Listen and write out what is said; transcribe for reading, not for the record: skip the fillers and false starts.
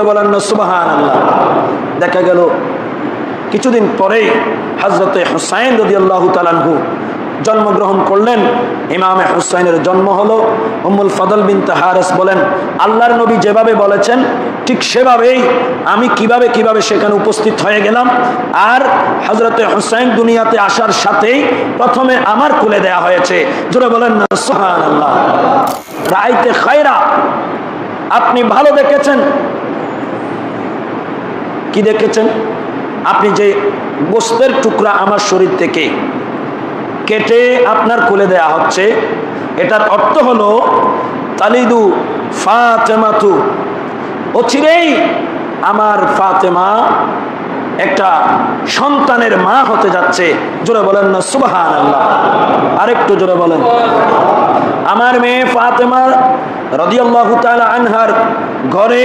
বলেন না সুবহানাল্লাহ। দেখা গেল কিছুদিন পরেই হযরতে হুসাইন রাদিয়াল্লাহু তাআলা আনহু জন্মগ্রহণ করলেন। ইমামে হুসাইনের জন্ম হলো। উম্মুল ফাদল বিনতে হারিস বলেন, আল্লাহর নবী যেভাবে বলেছেন ঠিক সেভাবেই আমি কিভাবে সেখানে উপস্থিত হয়ে গেলাম। আর হযরতে হুসাইন দুনিয়াতে আসার সাথেই প্রথমে আমার কোলে দেয়া হয়েছে। জোরে বলেন না সুবহানাল্লাহ। রাইতে খায়রা, আপনি ভালো দেখেছেন। কি দেখেছেন? আপনি যে গোশতের টুকরা আমার শরীর থেকে কেটে আপনার কোলে দেয়া হচ্ছে, এটার অর্থ হলো তালিদু ফাতেমাতু, অচিরেই আমার ফাতেমা একটা সন্তানের মা হতে যাচ্ছে। জোরে বলেন না সুবহানাল্লাহ। আরেকটু জোরে বলেন। আমার মেয়ে ফাতেমা রাদিয়াল্লাহু তাআলা আনহার ঘরে